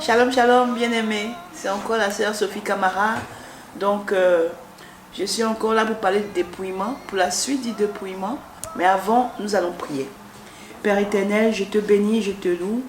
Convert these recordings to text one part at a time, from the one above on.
Shalom, shalom, bien-aimés. C'est encore la sœur Sophie Camara. Donc, je suis encore là pour parler de dépouillement, pour la suite du dépouillement. Mais avant, nous allons prier. Père éternel, je te bénis, je te loue.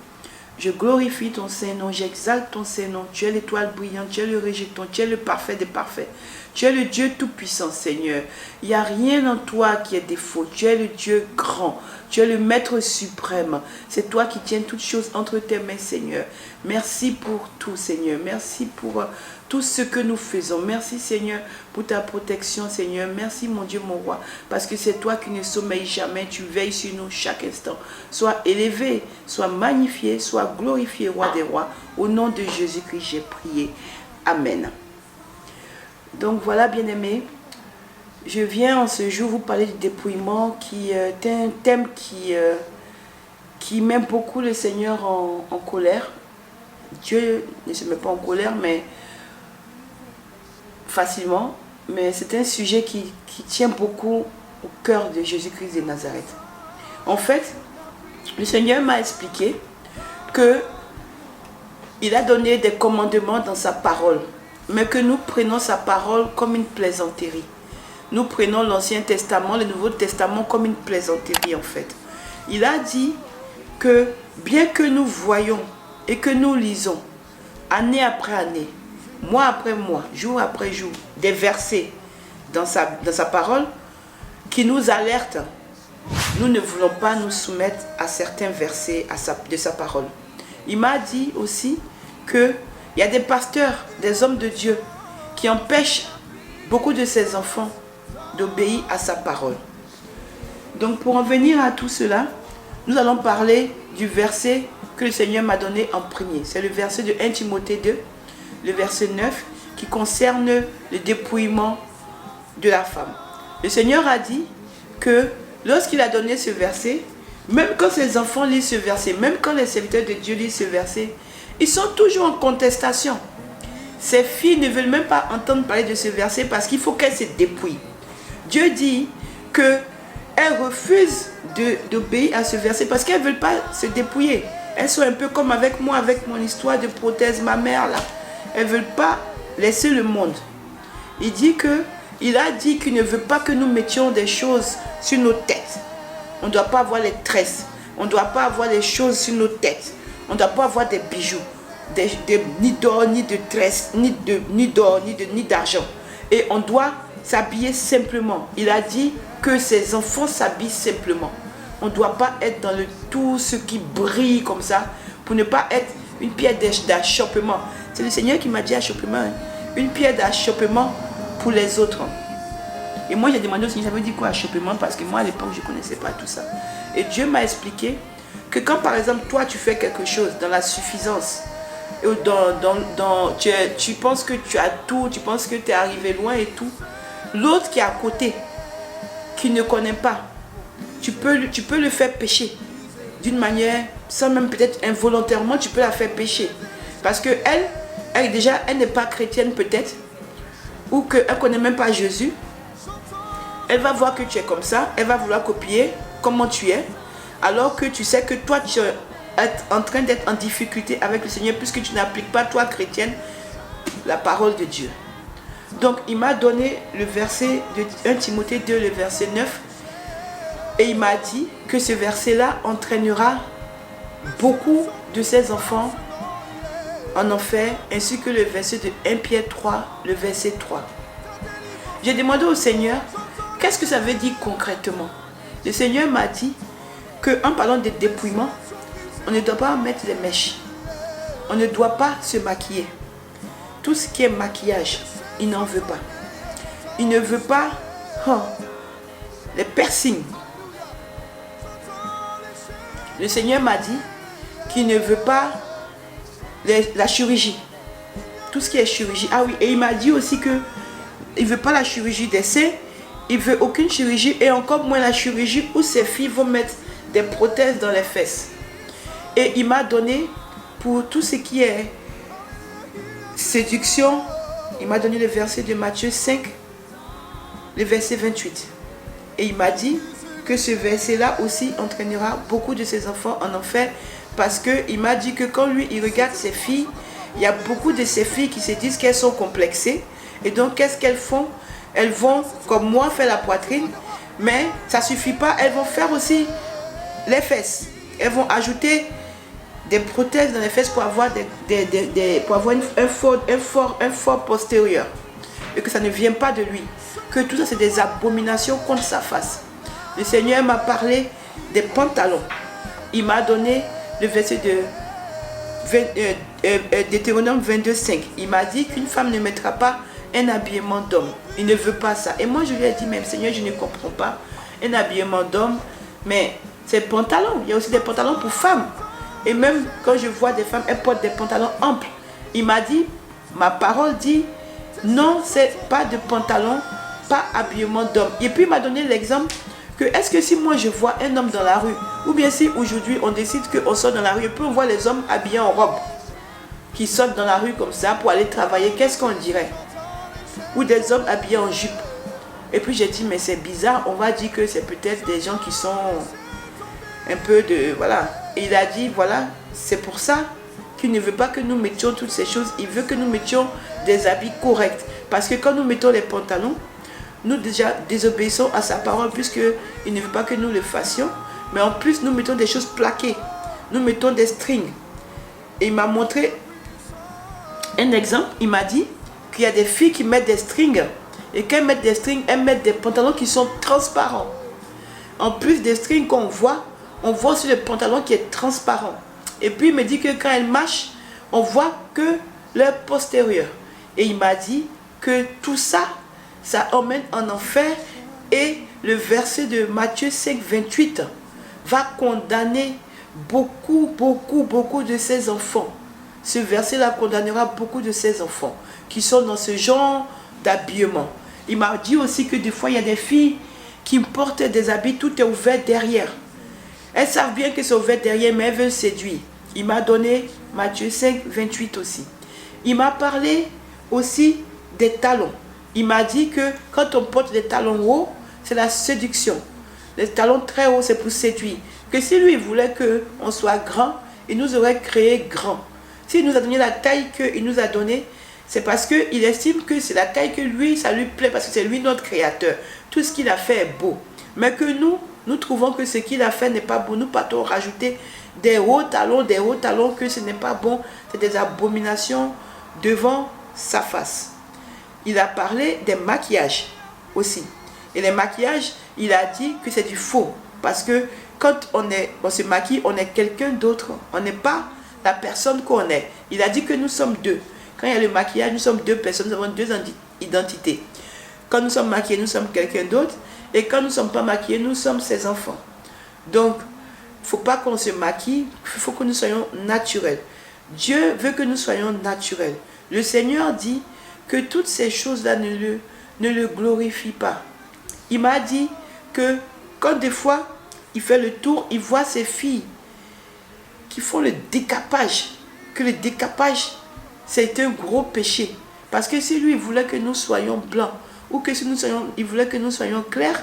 Je glorifie ton Saint-Nom, j'exalte ton Saint-Nom. Tu es l'étoile brillante, tu es le rejeton, tu es le parfait des parfaits. Tu es le Dieu tout-puissant, Seigneur. Il n'y a rien en toi qui est défaut. Tu es le Dieu grand. Tu es le Maître suprême. C'est toi qui tiens toutes choses entre tes mains, Seigneur. Merci pour tout, Seigneur. Merci pour tout ce que nous faisons. Merci, Seigneur, pour ta protection, Seigneur. Merci, mon Dieu, mon roi. Parce que c'est toi qui ne sommeilles jamais. Tu veilles sur nous chaque instant. Sois élevé, sois magnifié, sois glorifié, roi des rois. Au nom de Jésus-Christ, j'ai prié. Amen. Donc voilà, bien-aimés, je viens en ce jour vous parler du dépouillement qui est un thème qui met beaucoup le Seigneur en colère. Dieu ne se met pas en colère, mais facilement. Mais c'est un sujet qui tient beaucoup au cœur de Jésus-Christ de Nazareth. En fait, le Seigneur m'a expliqué qu'il a donné des commandements dans sa parole, mais que nous prenons sa parole comme une plaisanterie. Nous prenons l'Ancien Testament, le Nouveau Testament comme une plaisanterie en fait. Il a dit que bien que nous voyons et que nous lisons année après année, mois après mois, jour après jour, des versets dans sa parole qui nous alertent, nous ne voulons pas nous soumettre à certains versets de sa parole. Il m'a dit aussi qu'il y a des pasteurs, des hommes de Dieu qui empêchent beaucoup de ses enfants d'obéir à sa parole. Donc pour en venir à tout cela, nous allons parler du verset que le Seigneur m'a donné en premier. C'est le verset de 1 Timothée 2, le verset 9, qui concerne le dépouillement de la femme. Le Seigneur a dit que lorsqu'il a donné ce verset, même quand ses enfants lisent ce verset, même quand les serviteurs de Dieu lisent ce verset, ils sont toujours en contestation. Ces filles ne veulent même pas entendre parler de ce verset parce qu'il faut qu'elles se dépouillent. Dieu dit qu'elles refusent d'obéir à ce verset parce qu'elles ne veulent pas se dépouiller. Elles sont un peu comme avec moi, avec mon histoire de prothèse, ma mère là. Elles ne veulent pas laisser le monde. Il a dit qu'il ne veut pas que nous mettions des choses sur nos têtes. On ne doit pas avoir les tresses. On ne doit pas avoir des choses sur nos têtes. On ne doit pas avoir des bijoux. Ni d'or, ni de tresses, ni d'or, ni d'argent. Et on doit s'habiller simplement. Il a dit que ses enfants s'habillent simplement. On ne doit pas être dans tout ce qui brille comme ça, pour ne pas être une pierre d'achoppement. C'est le Seigneur qui m'a dit achoppement. Hein? Une pierre d'achoppement pour les autres. Et moi j'ai demandé au Seigneur, ça veut dire quoi achoppement? Parce que moi à l'époque je ne connaissais pas tout ça. Et Dieu m'a expliqué que quand par exemple toi tu fais quelque chose dans la suffisance, tu penses que tu as tout, tu penses que tu es arrivé loin et tout, l'autre qui est à côté, qui ne connaît pas, tu peux le faire pécher d'une manière, sans même peut-être involontairement, tu peux la faire pécher. Parce que elle n'est pas chrétienne peut-être, ou qu'elle ne connaît même pas Jésus. Elle va voir que tu es comme ça, elle va vouloir copier comment tu es, alors que tu sais que toi tu es en train d'être en difficulté avec le Seigneur puisque tu n'appliques pas, toi chrétienne, la parole de Dieu. Donc il m'a donné le verset de 1 Timothée 2, le verset 9, et il m'a dit que ce verset-là entraînera beaucoup de ses enfants en enfer, ainsi que le verset de 1 Pierre 3, le verset 3. J'ai demandé au Seigneur, qu'est-ce que ça veut dire concrètement? Le Seigneur m'a dit qu'en parlant de dépouillement, on ne doit pas mettre les mèches. On ne doit pas se maquiller. Tout ce qui est maquillage, il n'en veut pas. Il ne veut pas les piercings. Le Seigneur m'a dit qu'il ne veut pas la chirurgie. Tout ce qui est chirurgie. Ah oui, et il m'a dit aussi qu'il ne veut pas la chirurgie des seins. Il ne veut aucune chirurgie et encore moins la chirurgie où ces filles vont mettre des prothèses dans les fesses. Et il m'a donné pour tout ce qui est séduction, il m'a donné le verset de Matthieu 5, le verset 28. Et il m'a dit que ce verset-là aussi entraînera beaucoup de ses enfants en enfer parce qu'il m'a dit que quand lui, il regarde ses filles, il y a beaucoup de ces filles qui se disent qu'elles sont complexées. Et donc, qu'est-ce qu'elles font? Elles vont, comme moi, faire la poitrine, mais ça ne suffit pas. Elles vont faire aussi les fesses. Elles vont ajouter des prothèses dans les fesses pour avoir, pour avoir un fort postérieur. Et que ça ne vient pas de lui. Que tout ça, c'est des abominations contre sa face. Le Seigneur m'a parlé des pantalons. Il m'a donné le verset de Deutéronome 22:5. Il m'a dit qu'une femme ne mettra pas un habillement d'homme. Il ne veut pas ça. Et moi, je lui ai dit, même Seigneur, je ne comprends pas un habillement d'homme, mais c'est pantalon. Il y a aussi des pantalons pour femmes. Et même quand je vois des femmes, elles portent des pantalons amples. Il m'a dit, ma parole dit, non, c'est pas de pantalon, pas habillement d'homme. Et puis il m'a donné l'exemple que est-ce que si moi je vois un homme dans la rue, ou bien si aujourd'hui on décide qu'on sort dans la rue, et puis on voit les hommes habillés en robe, qui sortent dans la rue comme ça pour aller travailler, qu'est-ce qu'on dirait? Ou des hommes habillés en jupe. Et puis j'ai dit, mais c'est bizarre, on va dire que c'est peut-être des gens qui sont un peu de... Voilà. Et il a dit, voilà, c'est pour ça qu'il ne veut pas que nous mettions toutes ces choses. Il veut que nous mettions des habits corrects. Parce que quand nous mettons les pantalons, nous déjà désobéissons à sa parole puisqu'il ne veut pas que nous le fassions. Mais en plus, nous mettons des choses plaquées. Nous mettons des strings. Et il m'a montré un exemple. Il m'a dit qu'il y a des filles qui mettent des strings. Et quand elles mettent des strings, elles mettent des pantalons qui sont transparents. En plus des strings qu'on voit, on voit sur le pantalon qui est transparent. Et puis il me dit que quand elles marchent, on voit que leur postérieur. Et il m'a dit que tout ça, ça emmène en enfer. Et le verset de Matthieu 5, 28 va condamner beaucoup de ses enfants. Ce verset-là condamnera beaucoup de ses enfants qui sont dans ce genre d'habillement. Il m'a dit aussi que des fois, il y a des filles qui portent des habits, tout est ouvert derrière. Elles savent bien que c'est ouvert derrière, mais elles veulent séduire. Il m'a donné Matthieu 5, 28 aussi. Il m'a parlé aussi des talons. Il m'a dit que quand on porte des talons hauts, c'est la séduction. Les talons très hauts, c'est pour séduire. Que si lui voulait qu'on soit grand, il nous aurait créé grand. S'il nous a donné la taille qu'il nous a donnée, c'est parce qu'il estime que c'est la taille que lui, ça lui plaît, parce que c'est lui notre créateur. Tout ce qu'il a fait est beau. Mais que nous trouvons que ce qu'il a fait n'est pas beau. Nous partons rajouter des hauts talons, que ce n'est pas bon. C'est des abominations devant sa face. Il a parlé des maquillages aussi. Et les maquillages, il a dit que c'est du faux. Parce que quand on se maquille, on est quelqu'un d'autre. On n'est pas la personne qu'on est. Il a dit que nous sommes deux. Quand il y a le maquillage, nous sommes deux personnes, nous avons deux identités. Quand nous sommes maquillés, nous sommes quelqu'un d'autre. Et quand nous ne sommes pas maquillés, nous sommes ses enfants. Donc, il ne faut pas qu'on se maquille, il faut que nous soyons naturels. Dieu veut que nous soyons naturels. Le Seigneur dit que toutes ces choses-là ne le glorifient pas. Il m'a dit que quand des fois, il fait le tour, il voit ces filles qui font le décapage. Que le décapage, c'est un gros péché. Parce que si lui voulait que nous soyons blancs, ou que si il voulait que nous soyons clairs,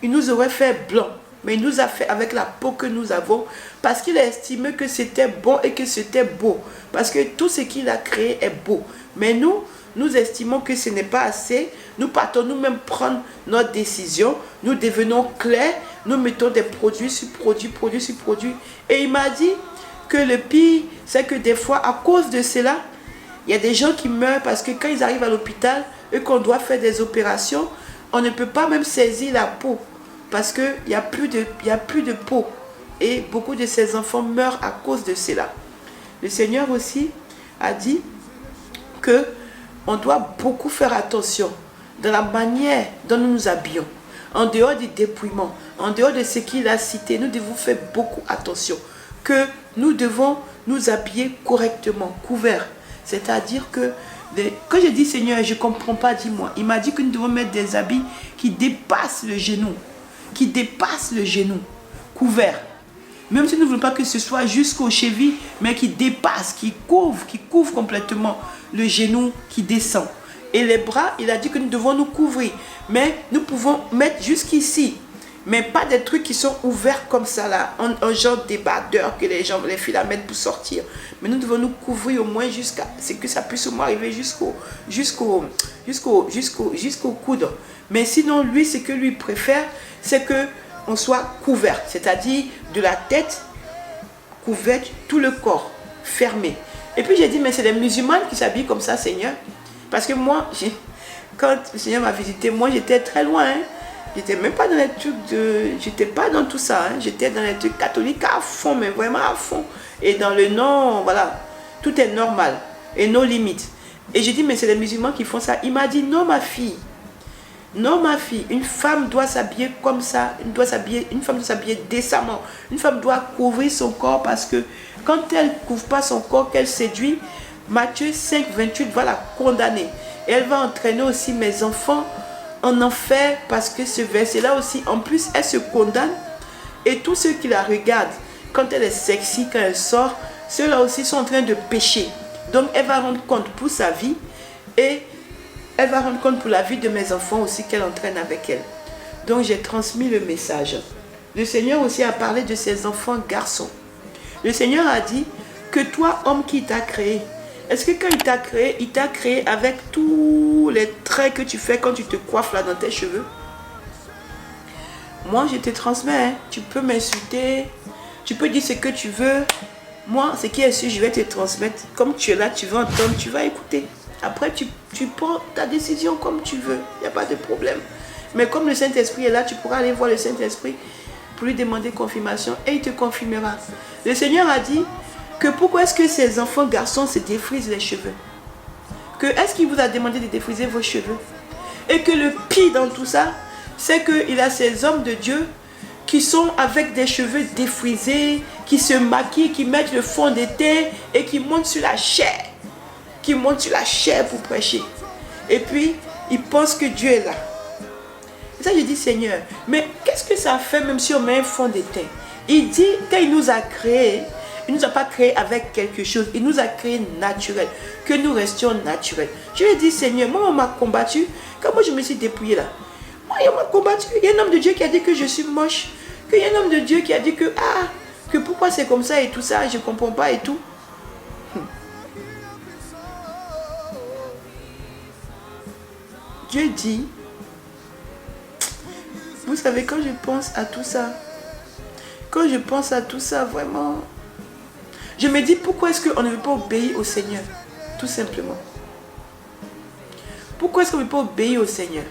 il nous aurait fait blanc. Mais il nous a fait avec la peau que nous avons, parce qu'il a estimé que c'était bon et que c'était beau. Parce que tout ce qu'il a créé est beau. Mais nous estimons que ce n'est pas assez. Nous partons nous-mêmes prendre notre décision. Nous devenons clairs. Nous mettons des produits sur produits, produits sur produits. Et il m'a dit que le pire, c'est que des fois, à cause de cela, il y a des gens qui meurent parce que quand ils arrivent à l'hôpital et qu'on doit faire des opérations, on ne peut pas même saisir la peau parce qu'il n'y a plus de peau. Et beaucoup de ces enfants meurent à cause de cela. Le Seigneur aussi a dit qu'on doit beaucoup faire attention dans la manière dont nous nous habillons. En dehors du dépouillement, en dehors de ce qu'il a cité, nous devons faire beaucoup attention. Que nous devons nous habiller correctement, couverts. C'est-à-dire que, quand je dis Seigneur, je ne comprends pas, dis-moi. Il m'a dit que nous devons mettre des habits qui dépassent le genou. Qui dépassent le genou, couverts. Même si nous ne voulons pas que ce soit jusqu'aux chevilles, mais qui dépasse, qui couvre complètement le genou qui descend. Et les bras, il a dit que nous devons nous couvrir. Mais nous pouvons mettre jusqu'ici. Mais pas des trucs qui sont ouverts comme ça là, un genre débardeur que les filles la mettent pour sortir. Mais nous devons nous couvrir au moins jusqu'à ce que ça puisse au moins arriver jusqu'au coude. Mais sinon, lui, ce que lui préfère, c'est que on soit couvert, c'est-à-dire de la tête couverte, tout le corps fermé. Et puis j'ai dit, mais c'est les musulmans qui s'habillent comme ça, Seigneur. Parce que moi, quand le Seigneur m'a visité, moi j'étais très loin. Hein. J'étais même pas dans les trucs de... J'étais pas dans tout ça. Hein. J'étais dans les trucs catholiques à fond, mais vraiment à fond. Et dans le non, voilà, tout est normal. Et nos limites. Et j'ai dit, mais c'est les musulmans qui font ça. Il m'a dit, non ma fille. Non ma fille, une femme doit s'habiller comme ça. Une femme doit s'habiller décemment. Une femme doit couvrir son corps parce que quand elle ne couvre pas son corps, qu'elle séduit, Matthieu 5, 28 va la condamner. Et elle va entraîner aussi mes enfants en enfer parce que ce verset-là aussi, en plus, elle se condamne. Et tous ceux qui la regardent, quand elle est sexy, quand elle sort, ceux-là aussi sont en train de pécher. Donc, elle va rendre compte pour sa vie et elle va rendre compte pour la vie de mes enfants aussi qu'elle entraîne avec elle. Donc, j'ai transmis le message. Le Seigneur aussi a parlé de ses enfants garçons. Le Seigneur a dit que toi, homme qui t'a créé, est-ce que quand il t'a créé avec tous les traits que tu fais quand tu te coiffes là dans tes cheveux? Moi, je te transmets. Hein. Tu peux m'insulter. Tu peux dire ce que tu veux. Moi, ce qui est sûr, je vais te transmettre. Comme tu es là, tu vas entendre, tu vas écouter. Après, tu prends ta décision comme tu veux. Il n'y a pas de problème. Mais comme le Saint-Esprit est là, tu pourras aller voir le Saint-Esprit pour lui demander confirmation et il te confirmera. Le Seigneur a dit que pourquoi est-ce que ces enfants garçons se défrisent les cheveux? Que est-ce qu'il vous a demandé de défriser vos cheveux? Et que le pire dans tout ça, c'est qu'il a ces hommes de Dieu qui sont avec des cheveux défrisés, qui se maquillent, qui mettent le fond de teint et qui montent sur la chair. Qui montent sur la chair pour prêcher. Et puis, ils pensent que Dieu est là. Et ça, je dis, Seigneur, mais qu'est-ce que ça fait même si on met un fond de teint? Il dit, quand il nous a créés, il ne nous a pas créés avec quelque chose. Il nous a créés naturels. Que nous restions naturels. Je lui ai dit, Seigneur, moi, on m'a combattu. Quand moi, je me suis dépouillée là. Moi, on m'a combattu. Il y a un homme de Dieu qui a dit que je suis moche. Qu'il y a un homme de Dieu qui a dit que, que pourquoi c'est comme ça et tout ça, je ne comprends pas et tout. Dieu dit, vous savez, quand je pense à tout ça, vraiment, je me dis pourquoi est-ce qu'on ne veut pas obéir au Seigneur, tout simplement. Pourquoi est-ce qu'on ne veut pas obéir au Seigneur?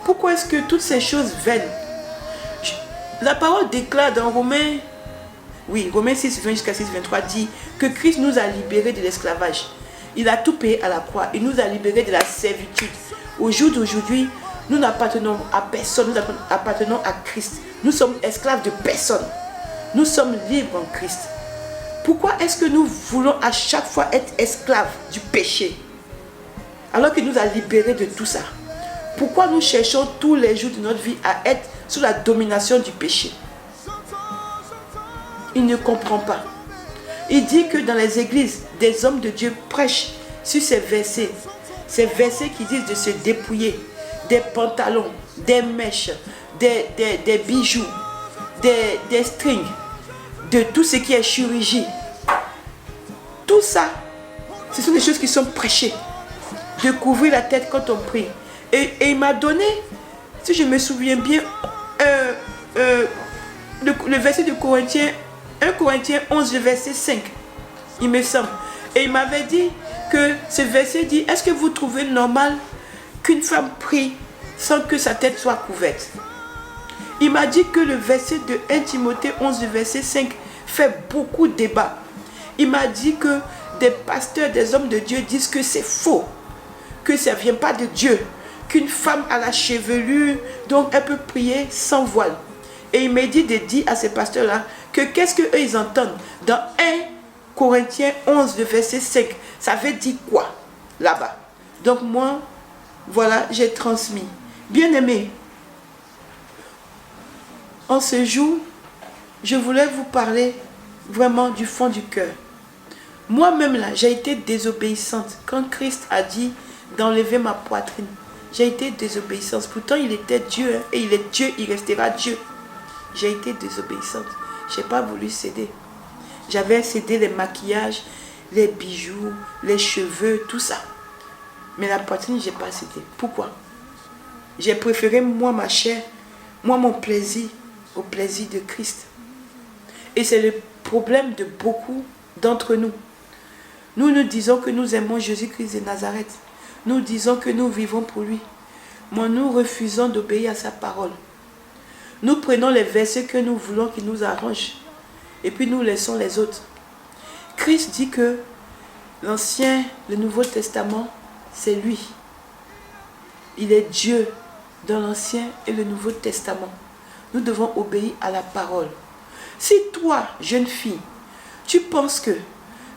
Pourquoi est-ce que toutes ces choses vaines? La parole déclare dans Romains 6, 20 jusqu'à 6, 23 dit que Christ nous a libérés de l'esclavage. Il a tout payé à la croix. Il nous a libérés de la servitude. Au jour d'aujourd'hui, nous n'appartenons à personne, nous appartenons à Christ. Nous sommes esclaves de personne. Nous sommes libres en Christ. Pourquoi est-ce que nous voulons à chaque fois être esclaves du péché alors qu'il nous a libérés de tout ça? Pourquoi nous cherchons tous les jours de notre vie à être sous la domination du péché? Il ne comprend pas. Il dit que dans les églises, des hommes de Dieu prêchent sur ces versets qui disent de se dépouiller, des pantalons, des mèches, des bijoux, des strings, de tout ce qui est chirurgie. Tout ça, ce sont des choses qui sont prêchées. De couvrir la tête quand on prie. Et il m'a donné, si je me souviens bien, le verset de Corinthiens, 1 Corinthiens 11, le verset 5, il me semble. Et il m'avait dit que ce verset dit, est-ce que vous trouvez normal qu'une femme prie sans que sa tête soit couverte? Il m'a dit que le verset de 1 Timothée 11, le verset 5 fait beaucoup de débat. Il m'a dit que des pasteurs, des hommes de Dieu disent que c'est faux, que ça ne vient pas de Dieu, qu'une femme a la chevelure, donc elle peut prier sans voile. Et il m'a dit de dire à ces pasteurs-là que qu'est-ce qu'eux ils entendent dans 1 Corinthiens 11, le verset 5. Ça veut dire quoi là-bas? Donc moi, voilà, j'ai transmis. Bien-aimés, en ce jour, je voulais vous parler vraiment du fond du cœur. Moi-même là, j'ai été désobéissante quand Christ a dit d'enlever ma poitrine. J'ai été désobéissante. Pourtant, il était Dieu. Hein, et il est Dieu, il restera Dieu. J'ai été désobéissante. Je n'ai pas voulu céder. J'avais cédé les maquillages, les bijoux, les cheveux, tout ça. Mais la poitrine, je n'ai pas cédé. Pourquoi? J'ai préféré moi, ma chair, moi, mon plaisir, au plaisir de Christ. Et c'est le problème de beaucoup d'entre nous. Nous disons que nous aimons Jésus-Christ de Nazareth. Nous disons que nous vivons pour lui. Mais nous refusons d'obéir à sa parole. Nous prenons les versets que nous voulons qui nous arrangent. Et puis nous laissons les autres. Christ dit que l'Ancien, le Nouveau Testament, c'est lui. Il est Dieu dans l'Ancien et le Nouveau Testament. Nous devons obéir à la parole. Si toi, jeune fille, tu penses que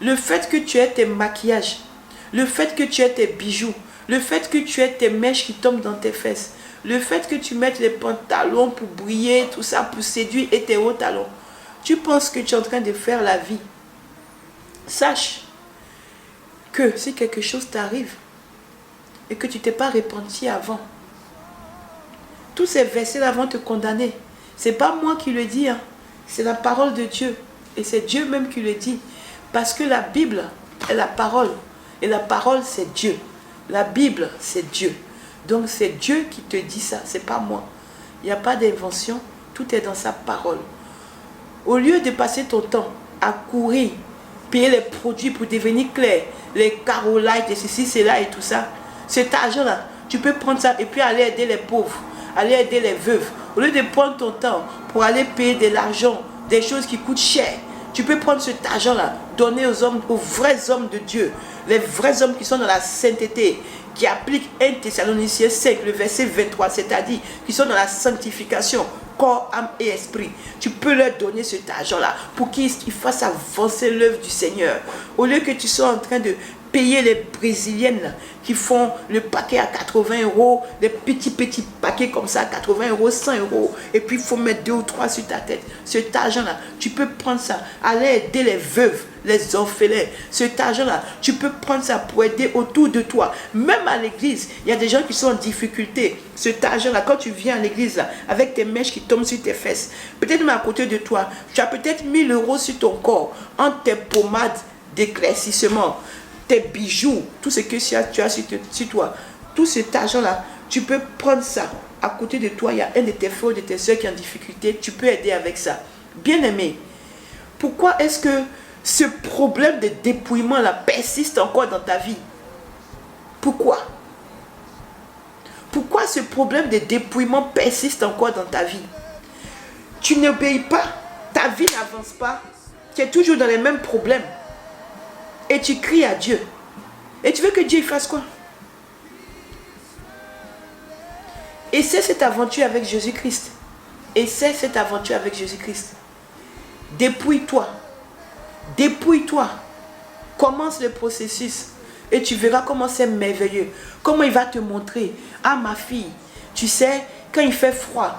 le fait que tu aies tes maquillages, le fait que tu aies tes bijoux, le fait que tu aies tes mèches qui tombent dans tes fesses, le fait que tu mettes les pantalons pour briller, tout ça, pour séduire et tes hauts talons, tu penses que tu es en train de faire la vie. Sache que si quelque chose t'arrive et que tu ne t'es pas repenti avant, tous ces versets-là vont te condamner. Ce n'est pas moi qui le dis, hein. C'est la parole de Dieu. Et c'est Dieu même qui le dit. Parce que la Bible est la parole. Et la parole, c'est Dieu. La Bible, c'est Dieu. Donc c'est Dieu qui te dit ça, c'est pas moi. Il n'y a pas d'invention, tout est dans sa parole. Au lieu de passer ton temps à courir, payer les produits pour devenir clair, les Carolites, et ceci, cela et tout ça, cet argent-là, tu peux prendre ça et puis aller aider les pauvres, aller aider les veuves. Au lieu de prendre ton temps pour aller payer de l'argent, des choses qui coûtent cher, tu peux prendre cet argent-là, donner aux hommes, aux vrais hommes de Dieu, les vrais hommes qui sont dans la sainteté, qui appliquent 1 Thessaloniciens 5, le verset 23, c'est-à-dire qui sont dans la sanctification, corps, âme et esprit. Tu peux leur donner cet argent-là pour qu'ils fassent avancer l'œuvre du Seigneur. Au lieu que tu sois en train de payer les Brésiliennes là, qui font le paquet à 80 €, des petits paquets comme ça, 80 €, 100 €, et puis il faut mettre 2 ou 3 sur ta tête. Cet argent-là, tu peux prendre ça, aller aider les veuves, les orphelins. Cet argent-là, tu peux prendre ça pour aider autour de toi. Même à l'église, il y a des gens qui sont en difficulté. Cet argent-là, quand tu viens à l'église, là, avec tes mèches qui tombent sur tes fesses, peut-être même à côté de toi, tu as peut-être 1000 € sur ton corps, entre tes pommades d'éclaircissement, tes bijoux, tout ce que tu as sur toi, tout cet argent-là, tu peux prendre ça. À côté de toi, il y a un de tes frères, de tes soeurs qui est en difficulté, tu peux aider avec ça. Bien-aimé, pourquoi est-ce que ce problème de dépouillement-là persiste encore dans ta vie? Pourquoi? Pourquoi ce problème de dépouillement persiste encore dans ta vie? Tu n'obéis pas, ta vie n'avance pas, tu es toujours dans les mêmes problèmes. Et tu cries à Dieu. Et tu veux que Dieu fasse quoi? Et c'est cette aventure avec Jésus-Christ. Et c'est cette aventure avec Jésus-Christ. Dépouille-toi. Dépouille-toi. Commence le processus. Et tu verras comment c'est merveilleux. Comment il va te montrer. Ah ma fille, tu sais, quand il fait froid,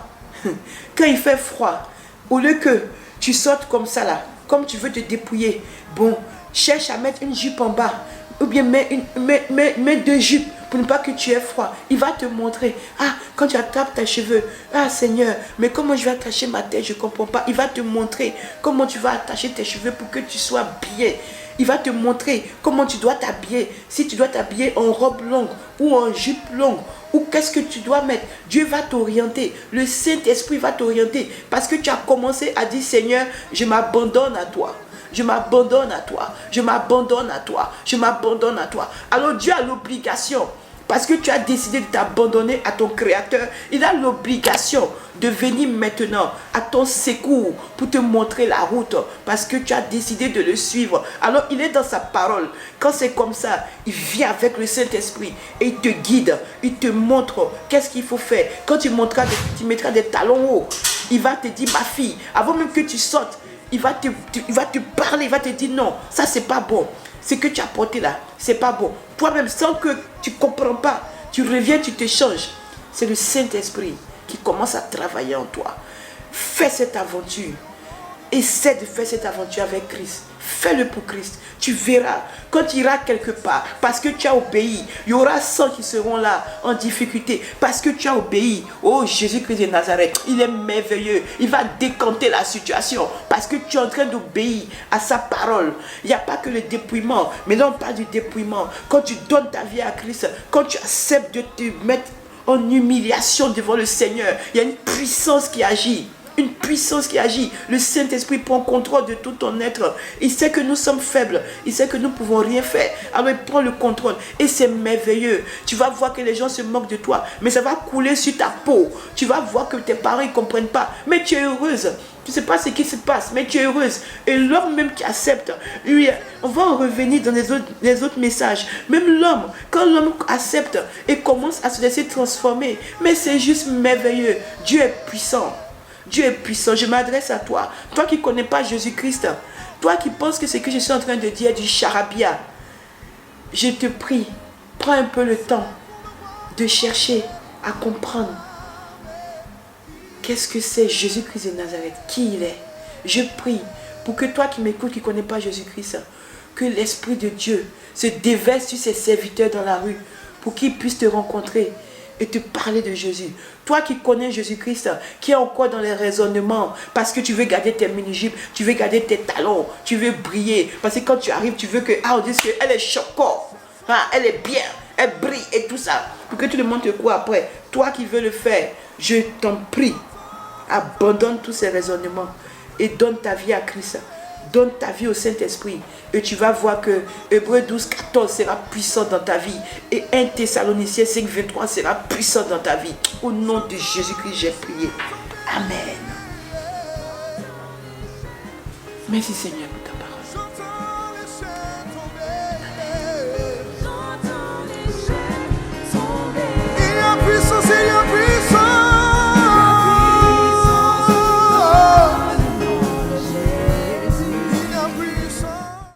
quand il fait froid, au lieu que tu sortes comme ça là, comme tu veux te dépouiller, bon, cherche à mettre une jupe en bas. Ou bien mets 2 jupes pour ne pas que tu aies froid. Il va te montrer. Ah, quand tu attrapes tes cheveux. Ah Seigneur, mais comment je vais attacher ma tête? Je ne comprends pas. Il va te montrer comment tu vas attacher tes cheveux pour que tu sois bien. Il va te montrer comment tu dois t'habiller. Si tu dois t'habiller en robe longue ou en jupe longue. Ou qu'est-ce que tu dois mettre? Dieu va t'orienter. Le Saint-Esprit va t'orienter. Parce que tu as commencé à dire Seigneur, je m'abandonne à toi. Je m'abandonne à toi. Je m'abandonne à toi. Je m'abandonne à toi. Alors Dieu a l'obligation, parce que tu as décidé de t'abandonner à ton Créateur, il a l'obligation de venir maintenant à ton secours pour te montrer la route, parce que tu as décidé de le suivre. Alors il est dans sa parole. Quand c'est comme ça, il vient avec le Saint-Esprit et il te guide, il te montre qu'est-ce qu'il faut faire. Quand tu mettras des talons hauts, il va te dire, ma fille, avant même que tu sortes, il va te parler, il va te dire non, ça c'est pas bon. Ce que tu as porté là, c'est pas bon. Toi-même, sans que tu ne comprends pas, tu reviens, tu te changes. C'est le Saint-Esprit qui commence à travailler en toi. Fais cette aventure. essaie de faire cette aventure avec Christ. Fais-le pour Christ. Tu verras, quand tu iras quelque part, parce que tu as obéi, il y aura 100 qui seront là en difficulté, parce que tu as obéi. Oh, Jésus-Christ de Nazareth, il est merveilleux. Il va décanter la situation, parce que tu es en train d'obéir à sa parole. Il n'y a pas que le dépouillement, mais là on parle du dépouillement. Quand tu donnes ta vie à Christ, quand tu acceptes de te mettre en humiliation devant le Seigneur, il y a une puissance qui agit. Une puissance qui agit. Le Saint-Esprit prend contrôle de tout ton être. Il sait que nous sommes faibles. Il sait que nous ne pouvons rien faire. Alors il prend le contrôle. Et c'est merveilleux. Tu vas voir que les gens se moquent de toi. Mais ça va couler sur ta peau. Tu vas voir que tes parents ne comprennent pas. Mais tu es heureuse. Tu ne sais pas ce qui se passe, mais tu es heureuse. Et l'homme même qui accepte, lui, on va en revenir dans les autres messages. Même l'homme, quand l'homme accepte et commence à se laisser transformer, mais c'est juste merveilleux. Dieu est puissant. Dieu est puissant. Je m'adresse à toi. Toi qui ne connais pas Jésus-Christ. Toi qui penses que ce que je suis en train de dire est du charabia. Je te prie, prends un peu le temps de chercher à comprendre. Qu'est-ce que c'est Jésus-Christ de Nazareth? Qui il est? Je prie pour que toi qui m'écoutes, qui ne connais pas Jésus-Christ, que l'Esprit de Dieu se déverse sur ses serviteurs dans la rue pour qu'ils puissent te rencontrer et te parler de Jésus. Toi qui connais Jésus-Christ, qui est encore dans les raisonnements, parce que tu veux garder tes mini-jupes, tu veux garder tes talons, tu veux briller, parce que quand tu arrives, tu veux que, on dise qu'elle est choquante, elle est bien, elle brille et tout ça, pour que tout le monde te croit après. Toi qui veux le faire, je t'en prie, abandonne tous ces raisonnements et donne ta vie à Christ. Donne ta vie au Saint-Esprit et tu vas voir que Hébreux 12, 14 sera puissant dans ta vie et 1 Thessaloniciens 5, 23 sera puissant dans ta vie. Au nom de Jésus-Christ, j'ai prié. Amen. Merci Seigneur.